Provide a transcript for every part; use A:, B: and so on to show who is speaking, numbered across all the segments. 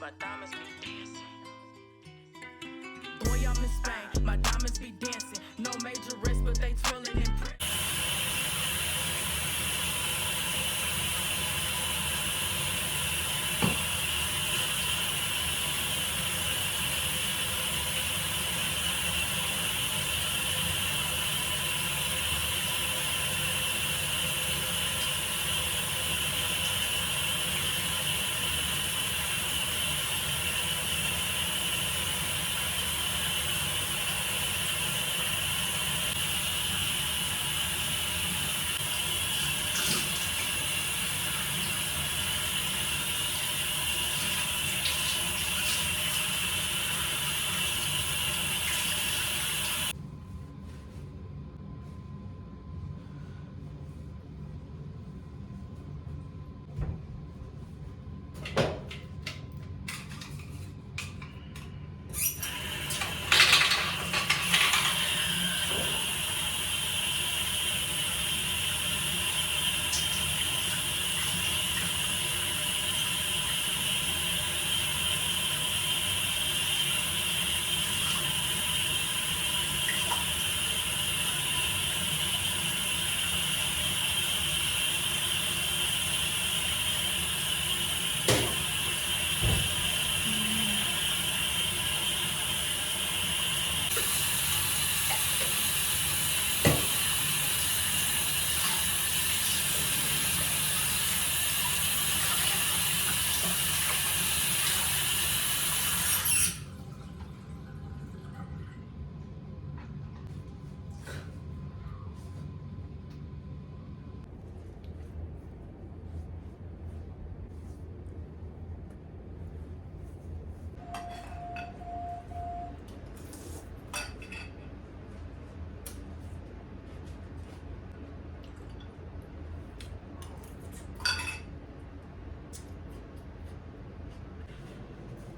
A: My diamonds be dancing.
B: Boy, I'm in Spain, my diamonds be dancing. No major risk, but they twirling in.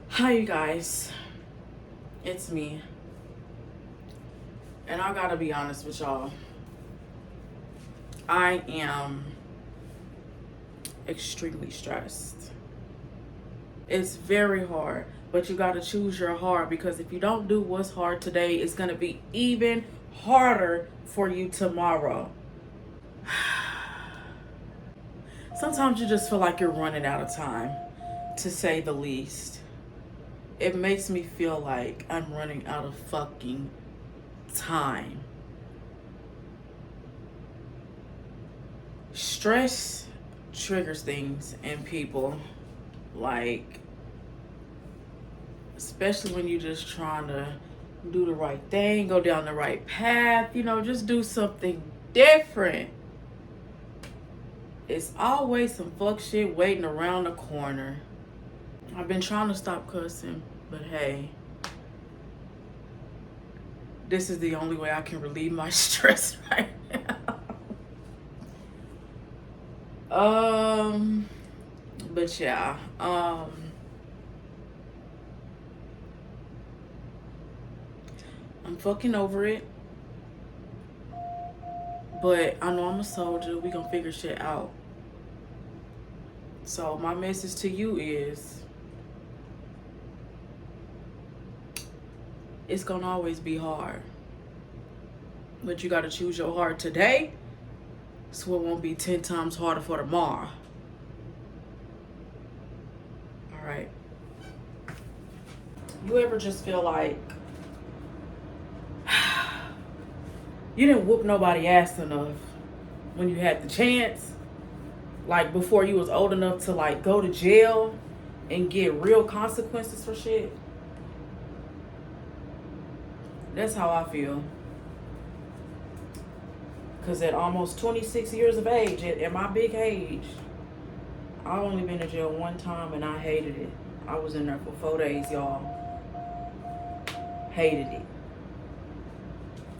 B: Hi, you guys. It's me. And I gotta be honest with y'all. I am extremely stressed. It's very hard, but you gotta choose your hard, because if you don't do what's hard today, it's gonna be even harder for you tomorrow. Sometimes you just feel like you're running out of time, to say the least. It makes me feel like I'm running out of fucking time. Stress triggers things in people, like, especially when you're just trying to do the right thing, go down the right path, just do something different. It's always some fuck shit waiting around the corner. I've been trying to stop cussing, but hey, this is the only way I can relieve my stress right now. But yeah, I'm fucking over it. But I know I'm a soldier. We gonna figure shit out. So my message to you is, it's gonna always be hard. But you gotta choose your heart today, so it won't be 10 times harder for tomorrow. Alright. You ever just feel like you didn't whoop nobody ass enough when you had the chance? Like before you was old enough to like go to jail and get real consequences for shit? That's how I feel. Because at almost 26 years of age, at my big age, I only been to jail one time and I hated it. I was in there for 4 days, y'all. Hated it.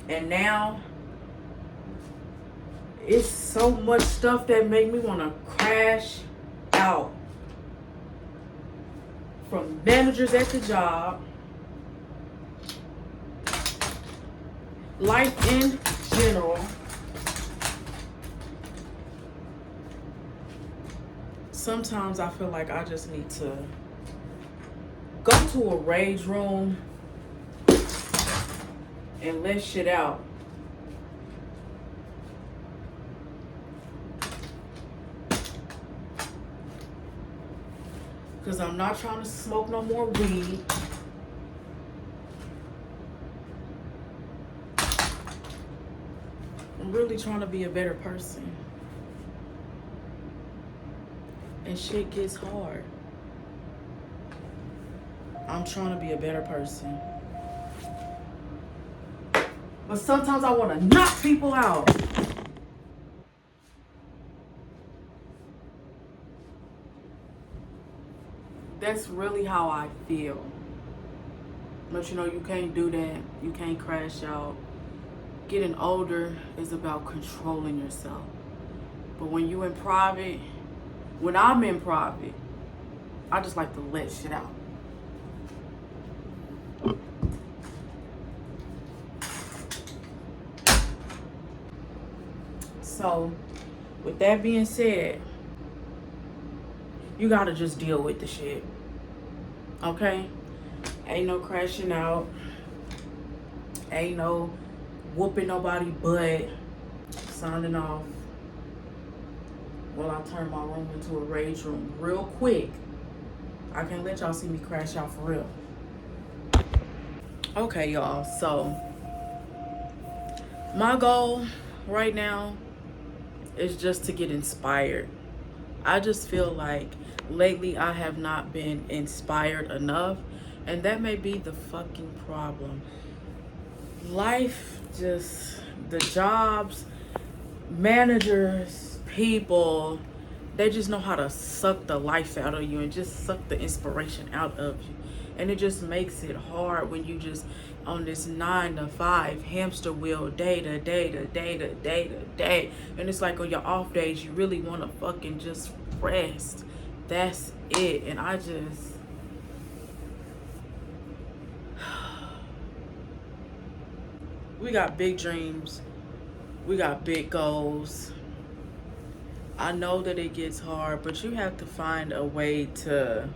B: And now, it's so much stuff that make me want to crash out. From managers at the job, life in general. Sometimes I feel like I just need to go to a rage room and let shit out. Because I'm not trying to smoke no more weed. I'm really trying to be a better person. And shit gets hard. I'm trying to be a better person. But sometimes I want to knock people out. That's really how I feel. But you know, you can't do that. You can't crash out. Getting older is about controlling yourself. But when you in private, when I'm in private, I just like to let shit out. So, with that being said, you gotta just deal with the shit. Okay? Ain't no crashing out. Ain't no whooping nobody butt. Signing off. Well, I turn my room into a rage room real quick. I can't let y'all see me crash out for real. Okay, y'all. So, my goal right now is just to get inspired. I just feel like lately I have not been inspired enough, and that may be the fucking problem. Life, just the jobs, managers, people, they just know how to suck the life out of you and just suck the inspiration out of you. And it just makes it hard when you just on this 9 to 5 hamster wheel, day to day to day to day to day. And it's like on your off days, you really want to fucking just rest. That's it. And I just... we got big dreams. We got big goals. I know that it gets hard, but you have to find a way to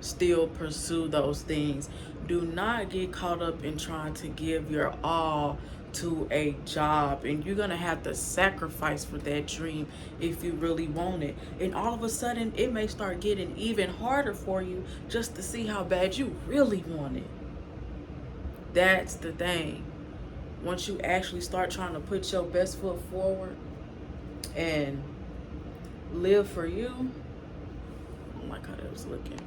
B: still pursue those things. Do not get caught up in trying to give your all to a job, and you're gonna have to sacrifice for that dream if you really want it. And all of a sudden it may start getting even harder for you just to see how bad you really want it. That's the thing. Once you actually start trying to put your best foot forward and live for you, I don't like how that was looking,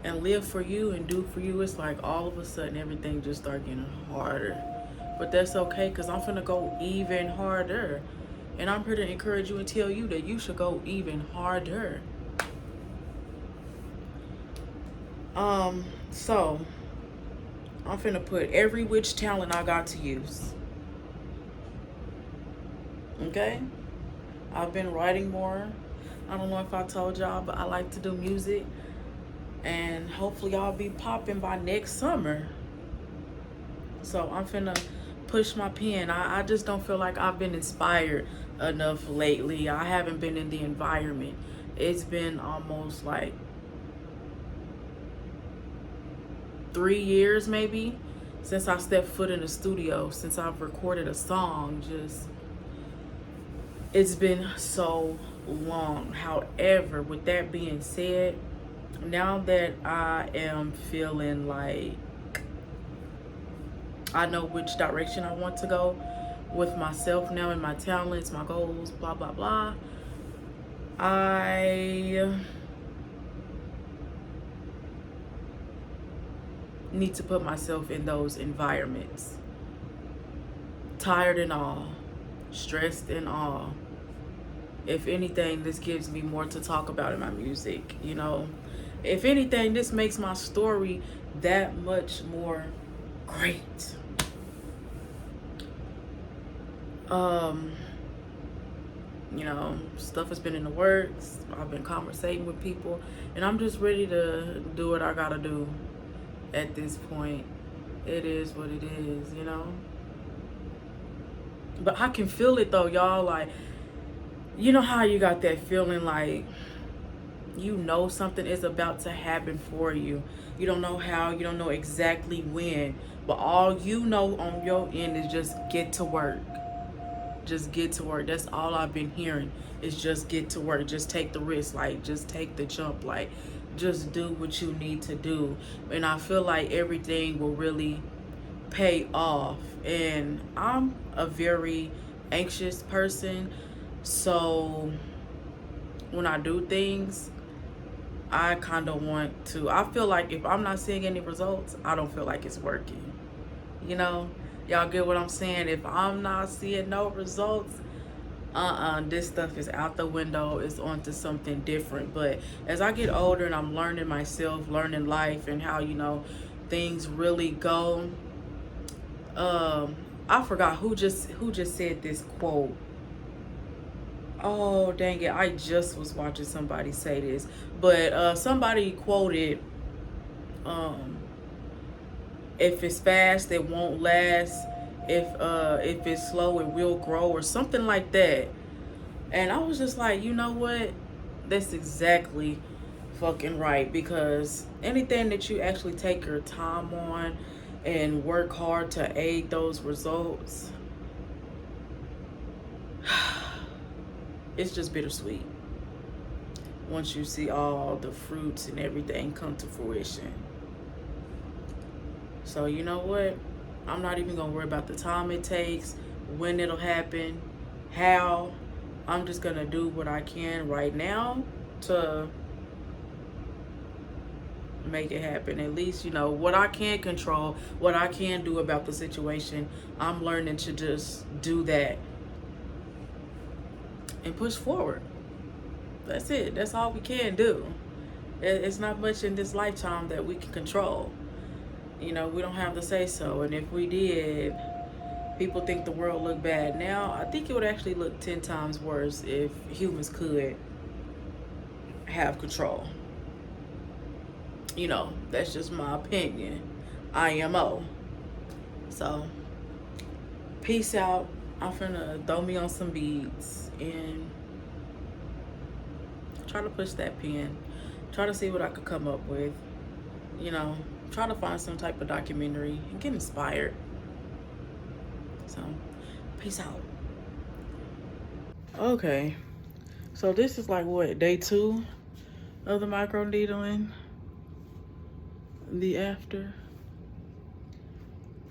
B: and live for you and do for you, it's like all of a sudden everything just start getting harder. But that's okay, because I'm finna go even harder. And I'm here to encourage you and tell you that you should go even harder. So I'm finna put every which talent I got to use. Okay? I've been writing more. I don't know if I told y'all, but I like to do music. And hopefully I'll be popping by next summer. So I'm finna push my pen. I just don't feel like I've been inspired enough lately. I haven't been in the environment. It's been almost like 3 years maybe since I stepped foot in the studio, since I've recorded a song. Just, it's been so long. However, with that being said, now that I am feeling like I know which direction I want to go with myself now and my talents, my goals, blah, blah, blah, I need to put myself in those environments. Tired and all, stressed and all. If anything, this gives me more to talk about in my music, you know. If anything, this makes my story that much more great. You know, stuff has been in the works. I've been conversating with people, and I'm just ready to do what I gotta do at this point. It is what it is, you know. But I can feel it though, y'all. Like, you know how you got that feeling like You know something is about to happen for you. You don't know how, you don't know exactly when, but all you know on your end is just get to work. Just get to work. That's all I've been hearing is just get to work. Just take the risk. Like, just take the jump. Like, just do what you need to do. And I feel like everything will really pay off. And I'm a very anxious person. So when I do things, I kind of want to, I feel like if I'm not seeing any results, I don't feel like it's working. You know, y'all get what I'm saying? If I'm not seeing no results, this stuff is out the window. It's on to something different. But as I get older and I'm learning myself, learning life and how, you know, things really go, I forgot who just said this quote. Oh dang it, I just was watching somebody say this, but somebody quoted, um if it's fast it won't last, if it's slow it will grow, or something like that. And I was just like, you know what, that's exactly fucking right, because anything that you actually take your time on and work hard to aid those results, it's just bittersweet once you see all the fruits and everything come to fruition. So you know what? I'm not even gonna worry about the time it takes, when it'll happen, how. I'm just gonna do what I can right now to make it happen. At least, you know, what I can control, what I can do about the situation, I'm learning to just do that and push forward. That's it. That's all we can do. It's not much in this lifetime that we can control. You know, we don't have to say so. And if we did, people think the world look bad now. I think it would actually look 10 times worse if humans could have control. You know, that's just my opinion. IMO. So, peace out. I'm finna throw me on some beads and try to push that pen. Try to see what I could come up with. You know, try to find some type of documentary and get inspired. So, peace out. Okay, so this is like what, day 2 of the micro needling. The after,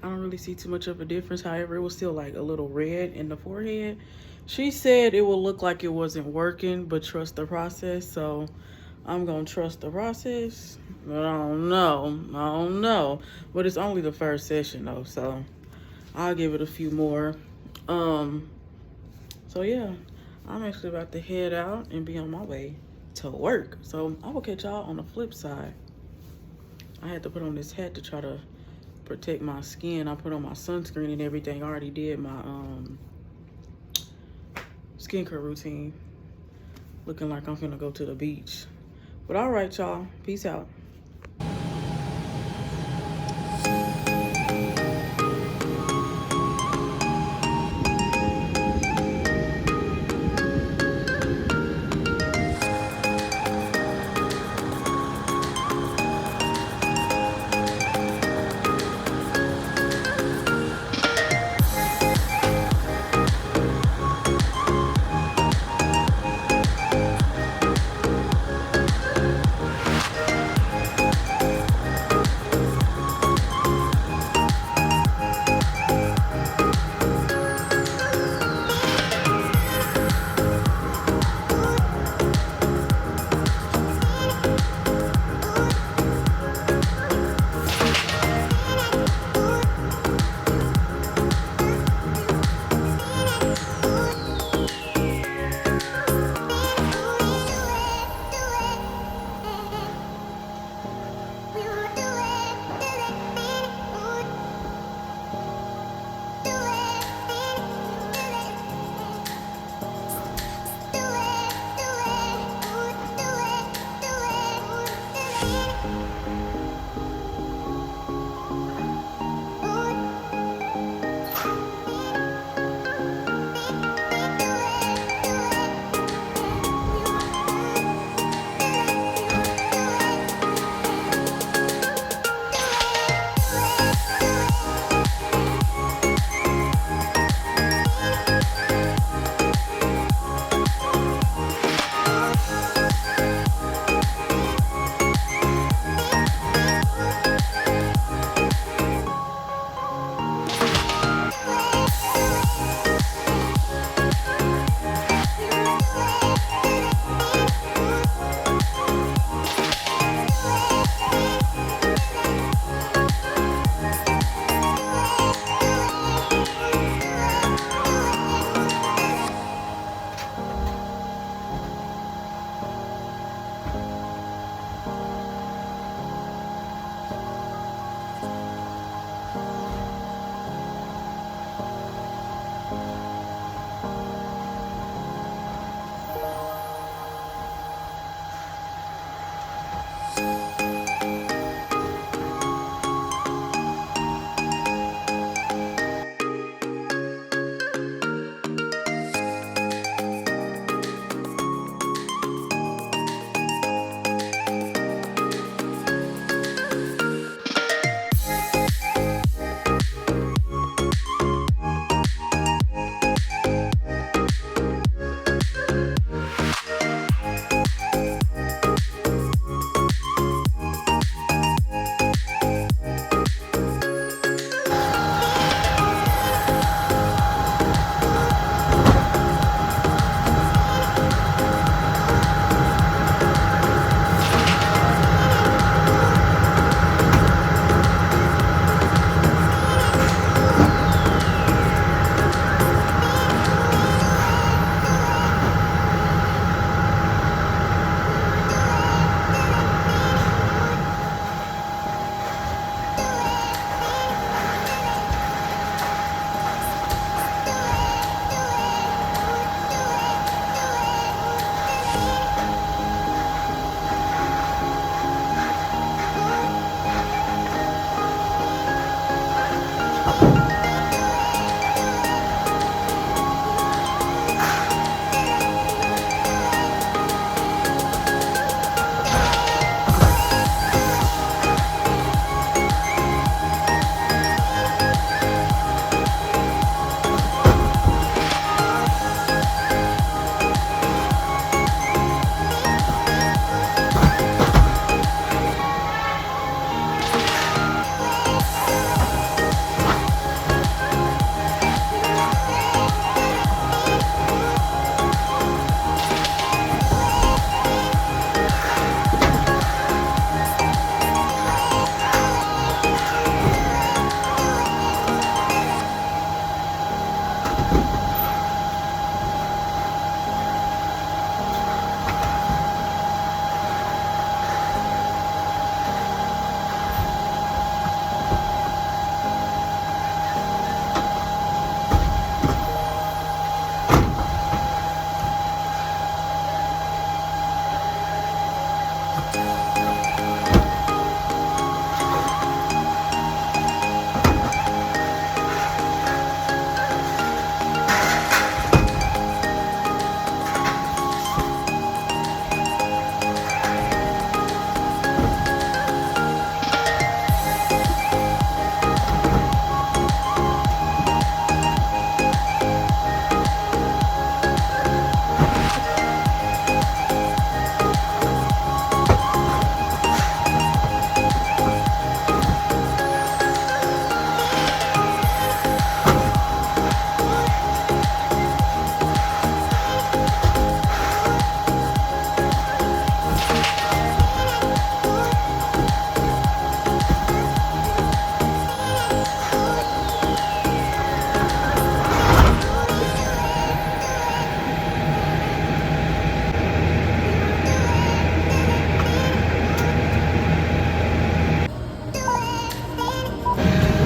B: I don't really see too much of a difference. However, it was still like a little red in the forehead. She said it will look like it wasn't working, but trust the process. So I'm gonna trust the process, but I don't know. But it's only the first session though, so I'll give it a few more. So yeah, I'm actually about to head out and be on my way to work. So I will catch y'all on the flip side. I had to put on this hat to try to protect my skin. I put on my sunscreen and everything. I already did my skincare routine. Looking like I'm gonna go to the beach. But all right, y'all. Peace out.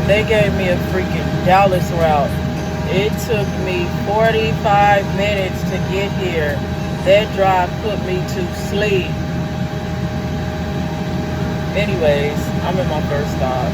B: They gave me a freaking Dallas route. It took me 45 minutes to get here. That drive put me to sleep. Anyways, I'm at my first stop.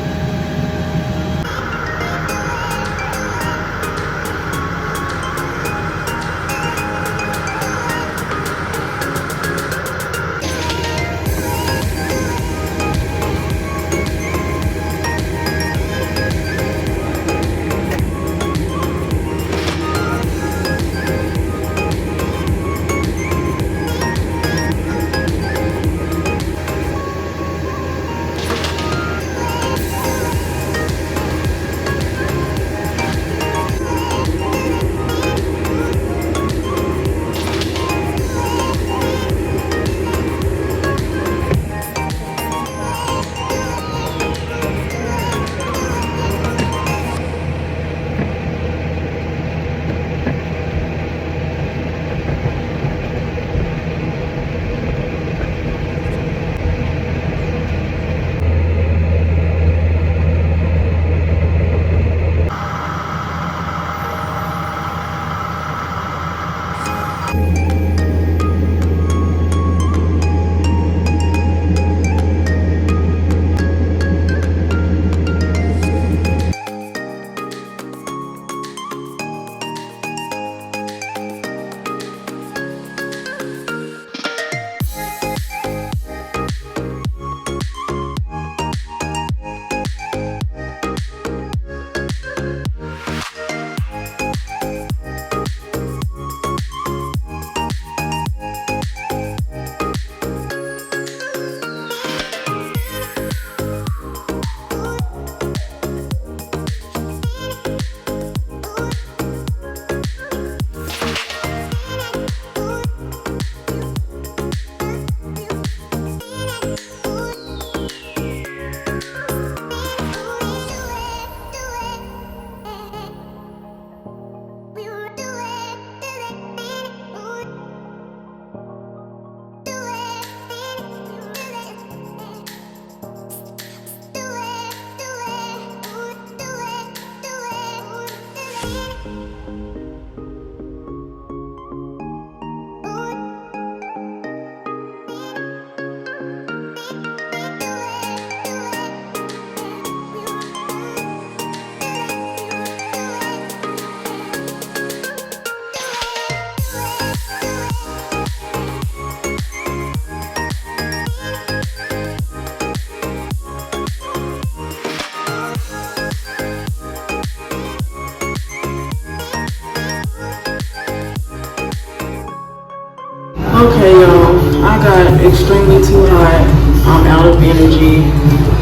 B: Okay, y'all, I got extremely too hot. I'm out of energy.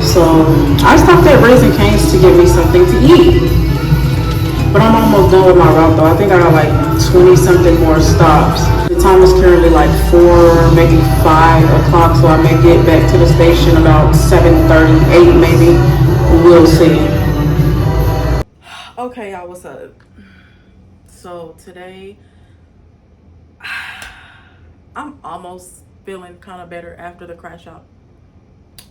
B: So I stopped at Raising Cane's to get me something to eat. But I'm almost done with my route though. I think I got like 20 something more stops. The time is currently like 4, maybe 5 o'clock. So I may get back to the station about 7:38 maybe. We'll see. Okay, y'all, what's up? So today, I'm almost feeling kind of better after the crash out.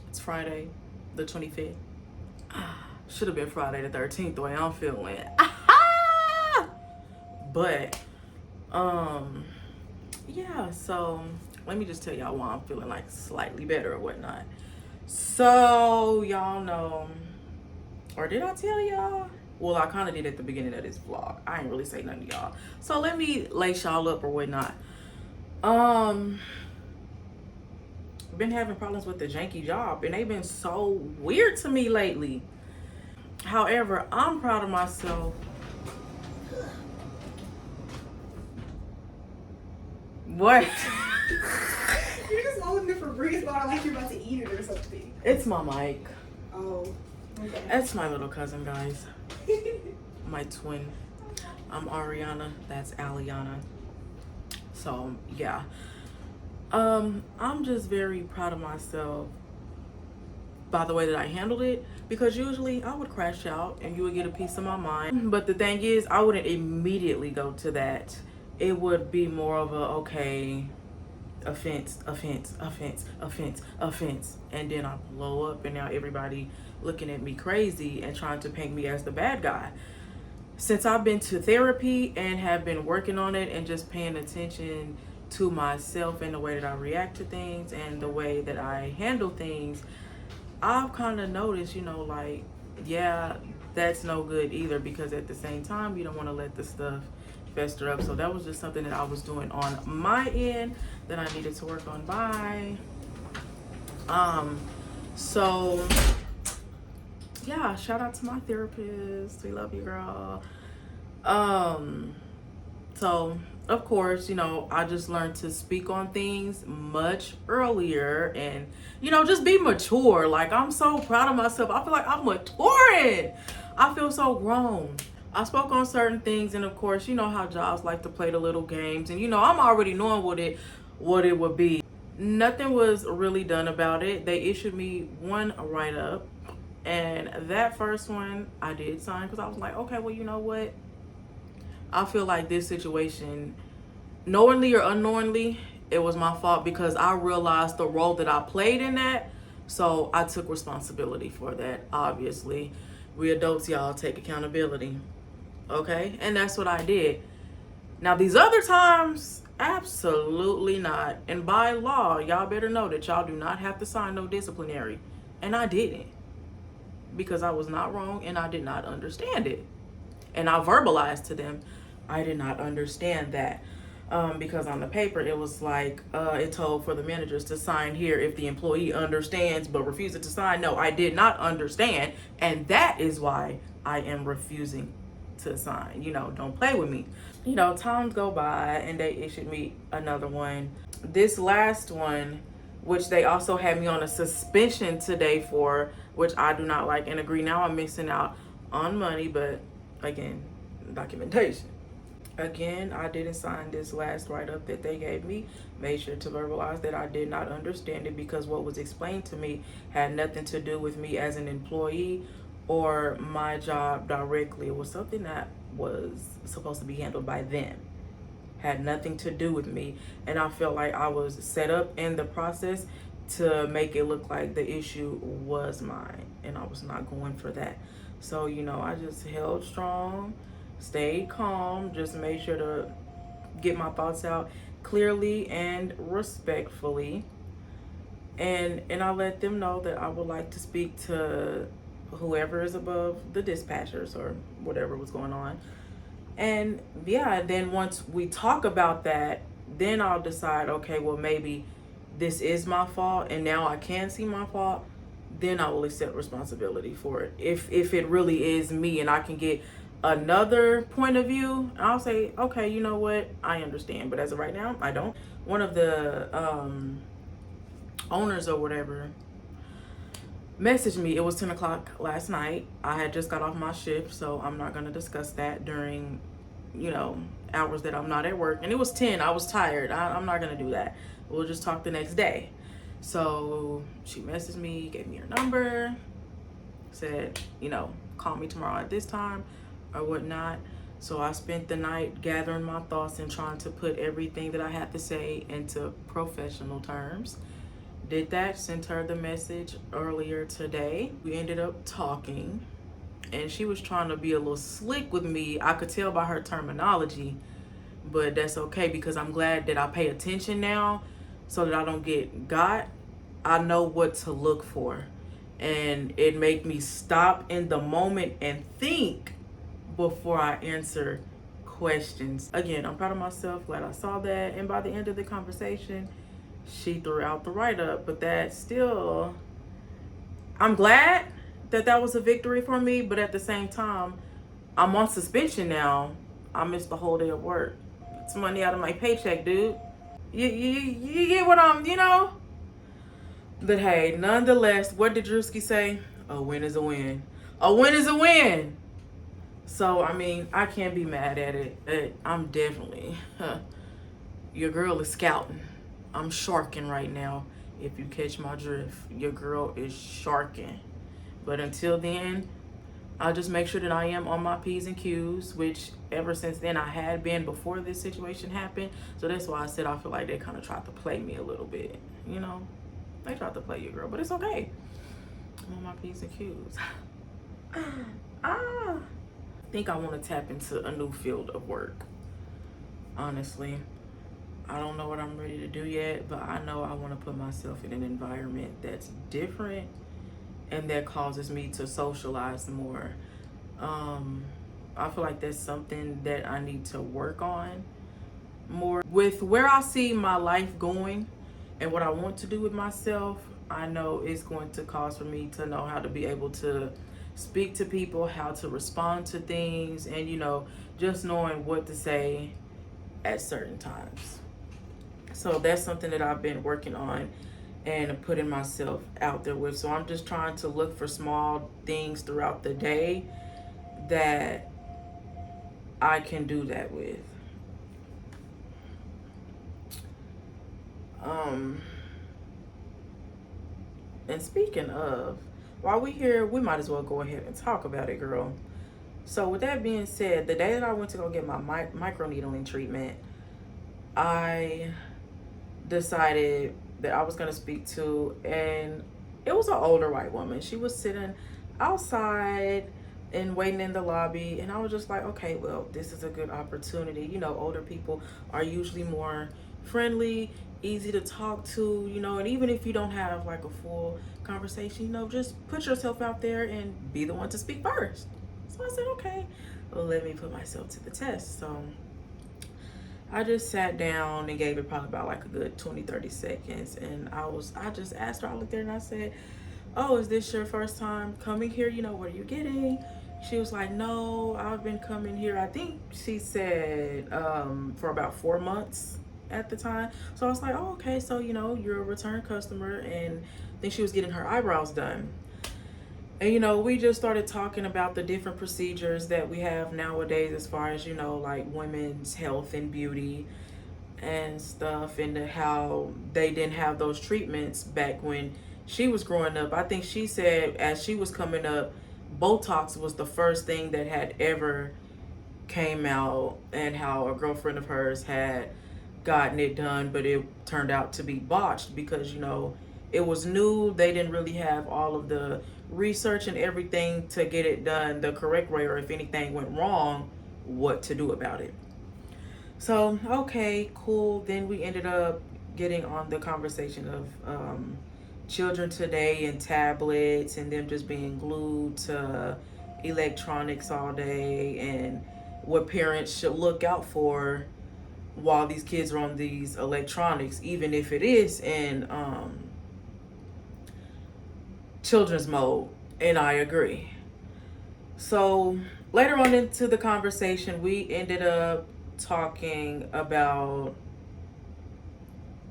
B: It's Friday, the 25th. Should have been Friday the 13th, the way I'm feeling. But, yeah, so let me just tell y'all why I'm feeling like slightly better or whatnot. So y'all know, or did I tell y'all? Well, I kind of did at the beginning of this vlog. I ain't really say nothing to y'all. So let me lace y'all up or whatnot. Been having problems with the janky job, and they've been so weird to me lately. However, I'm proud of myself. What?
A: You're just holding it for Febreze bottle like you're about to eat it or something.
B: It's my mic.
A: Oh, okay.
B: That's my little cousin, guys. My twin. I'm Ariana. That's Aliana. So, yeah. I'm just very proud of myself by the way that I handled it, because usually I would crash out and you would get a piece of my mind. But the thing is, I wouldn't immediately go to that. It would be more of a, okay, offense, offense, offense, offense, offense. And then I blow up, and now everybody looking at me crazy and trying to paint me as the bad guy. Since I've been to therapy and have been working on it and just paying attention to myself and the way that I react to things and the way that I handle things, I've kind of noticed, you know, like, yeah, that's no good either, because at the same time, you don't want to let the stuff fester up. So that was just something that I was doing on my end that I needed to work on. Bye. So yeah, shout out to my therapist. We love you, girl. So of course, you know, I just learned to speak on things much earlier and, you know, just be mature. Like, I'm so proud of myself. I feel like I'm maturing. I feel so grown. I spoke on certain things, and of course, you know how jobs like to play the little games, and you know, I'm already knowing what it would be. Nothing was really done about it. They issued me one write-up, and that first one I did sign because I was like, okay, well, you know what? I feel like this situation, knowingly or unknowingly, it was my fault, because I realized the role that I played in that. So I took responsibility for that, obviously. We adults, y'all, take accountability. Okay? And that's what I did. Now, these other times, absolutely not. And by law, y'all better know that y'all do not have to sign no disciplinary. And I didn't. Because I was not wrong and I did not understand it. And I verbalized to them, I did not understand that. Because on the paper, it was like, it told for the managers to sign here if the employee understands but refuses to sign. No, I did not understand. And that is why I am refusing to sign. You know, don't play with me. You know, times go by and they issued me another one. This last one, which they also had me on a suspension today for, which I do not like and agree. Now I'm missing out on money, but again, documentation. Again, I didn't sign this last write-up that they gave me. Made sure to verbalize that I did not understand it, because what was explained to me had nothing to do with me as an employee or my job directly. It was something that was supposed to be handled by them. Had nothing to do with me. And I felt like I was set up in the process to make it look like the issue was mine. And I was not going for that. So, you know, I just held strong, stayed calm, just made sure to get my thoughts out clearly and respectfully. And I let them know that I would like to speak to whoever is above the dispatchers or whatever was going on. And yeah, then once we talk about that, then I'll decide, okay, well, maybe this is my fault and now I can see my fault. Then I will accept responsibility for it. If it really is me and I can get another point of view, I'll say, okay, you know what? I understand. But as of right now, I don't. One of the owners or whatever messaged me. It was 10 o'clock last night. I had just got off my shift, so I'm not going to discuss that during, you know, hours that I'm not at work. And it was 10. I was tired. I'm not going to do that. We'll just talk the next day. So she messaged me, gave me her number, said, you know, call me tomorrow at this time or whatnot. So I spent the night gathering my thoughts and trying to put everything that I had to say into professional terms. Did that, sent her the message earlier today. We ended up talking, and she was trying to be a little slick with me. I could tell by her terminology, but that's okay, because I'm glad that I pay attention now. so that I don't get got, I know what to look for. And it make me stop in the moment and think before I answer questions. Again, I'm proud of myself, glad I saw that. And by the end of the conversation, she threw out the write-up. But that still, I'm glad that that was a victory for me. But at the same time, I'm on suspension now. I missed the whole day of work. It's money out of my paycheck, dude. You get what I'm, you know? But hey, nonetheless, what did Drewski say? A win is a win. A win is a win. So, I mean, I can't be mad at it. I'm definitely, your girl is scouting. I'm sharking right now. If you catch my drift, your girl is sharking. But until then, I'll just make sure that I am on my P's and Q's, which ever since then I had been before this situation happened. So that's why I said I feel like they kind of tried to play me a little bit, you know? They tried to play your girl, but it's okay. I'm on my P's and Q's. I think I want to tap into a new field of work. Honestly, I don't know what I'm ready to do yet, but I know I want to put myself in an environment that's different and that causes me to socialize more. I feel like that's something that I need to work on more. With where I see my life going and what I want to do with myself, I know it's going to cause for me to know how to be able to speak to people, how to respond to things, and, you know, just knowing what to say at certain times. So that's something that I've been working on and putting myself out there with. So I'm just trying to look for small things throughout the day that I can do that with. And speaking of, while we're here, we might as well go ahead and talk about it, girl. So with that being said, the day that I went to go get my microneedling treatment, I decided that I was going to speak to, and it was an older white woman. She was sitting outside and waiting in the lobby, and I was just like, okay, well, this is a good opportunity. You know, older people are usually more friendly, easy to talk to, you know, and even if you don't have like a full conversation, you know, just put yourself out there and be the one to speak first. So I said, okay, well, let me put myself to the test. So I just sat down and gave it probably about like a good 20-30 seconds, and I just asked her, I looked at her and I said, oh, is this your first time coming here? You know, what are you getting? She was like, no, I've been coming here, I think she said for about 4 months at the time. So I was like, oh, okay, so, you know, you're a return customer. And I think she was getting her eyebrows done. And, you know, we just started talking about the different procedures that we have nowadays as far as, you know, like women's health and beauty and stuff, and how they didn't have those treatments back when she was growing up. I think she said as she was coming up, Botox was the first thing that had ever came out, and how a girlfriend of hers had gotten it done, but it turned out to be botched because, you know, it was new. They didn't really have all of the research and everything to get it done the correct way, or if anything went wrong, what to do about it. So, okay, cool. Then we ended up getting on the conversation of children today and tablets and them just being glued to electronics all day, and what parents should look out for while these kids are on these electronics, even if it is in children's mode. And I agree. So later on into the conversation, we ended up talking about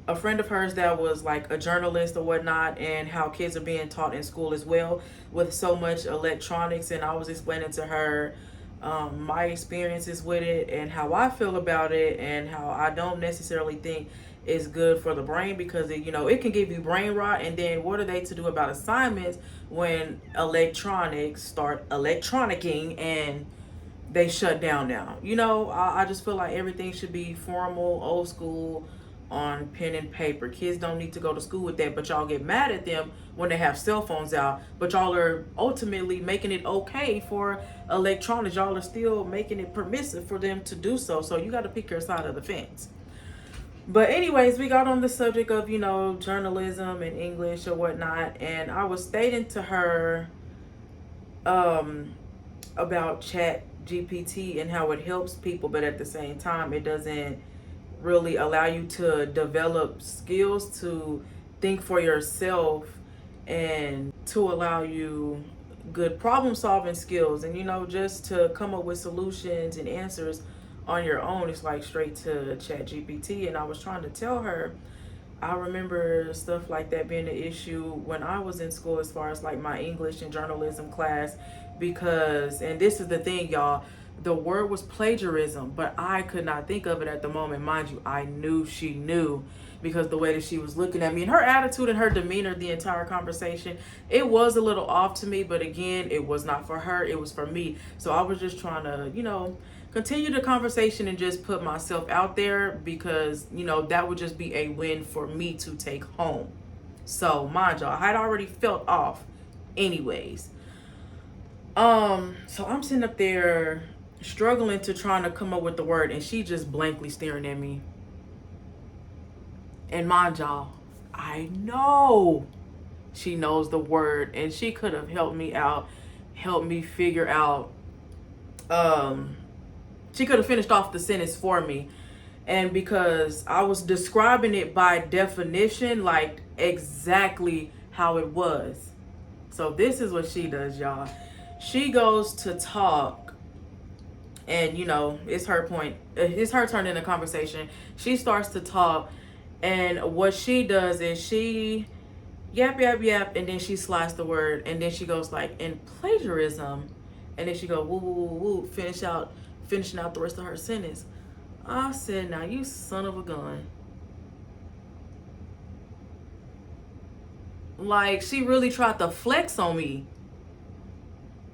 B: a friend of hers that was like a journalist or whatnot, and how kids are being taught in school as well with so much electronics. And I was explaining to her my experiences with it and how I feel about it, and how I don't necessarily think it's good for the brain, because it, you know, it can give you brain rot. And then what are they to do about assignments when electronics start electronicking and they shut down now? You know, I just feel like everything should be formal, old school, on pen and paper. Kids don't need to go to school with that, but y'all get mad at them when they have cell phones out. But y'all are ultimately making it okay for electronics. Y'all are still making it permissive for them to do so. So you got to pick your side of the fence. But anyways, we got on the subject of, you know, journalism and English or whatnot, and I was stating to her about Chat GPT and how it helps people, but at the same time it doesn't really allow you to develop skills to think for yourself and to allow you good problem solving skills, and you know, just to come up with solutions and answers on your own. It's like straight to Chat GPT. And I was trying to tell her, I remember stuff like that being an issue when I was in school, as far as like my English and journalism class, because, and this is the thing, y'all, the word was plagiarism, but I could not think of it at the moment. Mind you, I knew she knew, because the way that she was looking at me and her attitude and her demeanor the entire conversation, it was a little off to me. But again, it was not for her, it was for me. So I was just trying to, you know, continue the conversation and just put myself out there, because, you know, that would just be a win for me to take home. So mind y'all, I had already felt off anyways. So I'm sitting up there struggling to trying to come up with the word, and she just blankly staring at me. And mind y'all, I know she knows the word, and she could have helped me out, helped me figure out, she could have finished off the sentence for me. And because I was describing it by definition, like exactly how it was. So this is what she does, y'all. She goes to talk, and you know, it's her point, it's her turn in the conversation. She starts to talk, and what she does is she yap, and then she slides the word, and then she goes like, in plagiarism, and then she go woo, woo, woo, woo, finishing out the rest of her sentence. I said, now you son of a gun. Like, she really tried to flex on me.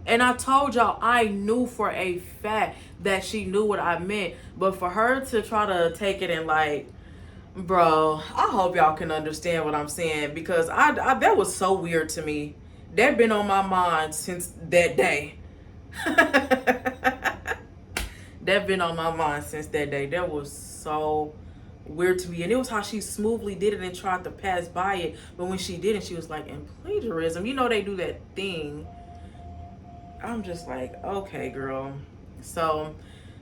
B: And I told y'all, I knew for a fact that she knew what I meant. But for her to try to take it and like, bro, I hope y'all can understand what I'm saying, because I that was so weird to me. That been on my mind since that day. That been on my mind since that day. That was so weird to me. And it was how she smoothly did it and tried to pass by it. But when she didn't, she was like, in plagiarism, you know, they do that thing. I'm just like, okay, girl. So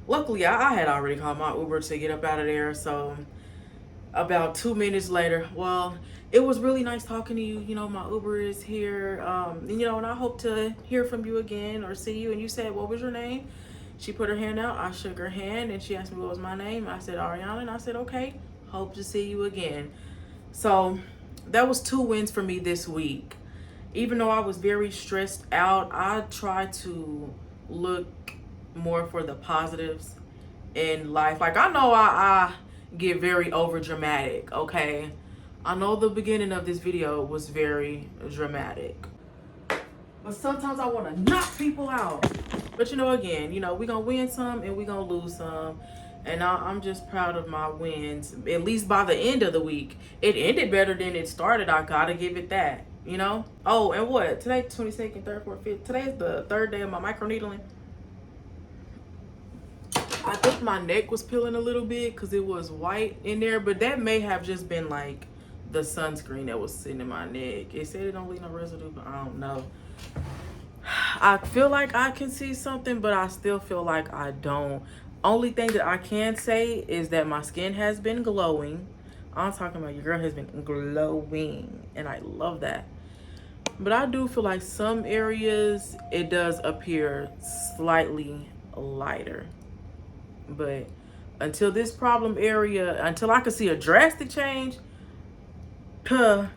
B: luckily I had already called my Uber to get up out of there. So about 2 minutes later, well, it was really nice talking to you. You know, my Uber is here. You know, and I hope to hear from you again or see you. And you said, what was your name? She put her hand out. I shook her hand, and she asked me what was my name. I said, Ariana. And I said, okay, hope to see you again. So that was 2 wins for me this week. Even though I was very stressed out, I tried to look more for the positives in life. Like, I know I get very over dramatic, okay? I know the beginning of this video was very dramatic, but sometimes I want to knock people out. But you know, again, you know, we're gonna win some and we're gonna lose some. And I'm just proud of my wins, at least by the end of the week. It ended better than it started. I gotta give it that, you know? Oh, and what? Today, 22nd, 3rd, 4th, 5th. Today's the 3rd day of my microneedling. I think my neck was peeling a little bit because it was white in there, but that may have just been like the sunscreen that was sitting in my neck. It said it don't leave no residue, but I don't know. I feel like I can see something, but I still feel like I don't. Only thing that I can say is that my skin has been glowing. I'm talking about your girl has been glowing, and I love that. But I do feel like some areas it does appear slightly lighter. But until this problem area, until I can see a drastic change, I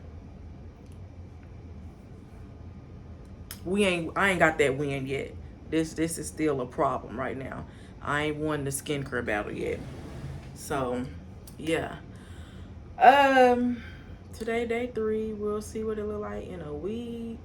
B: ain't got that win yet. This is still a problem right now. I ain't won the skincare battle yet. So yeah. Today day 3. We'll see what it look like in a week.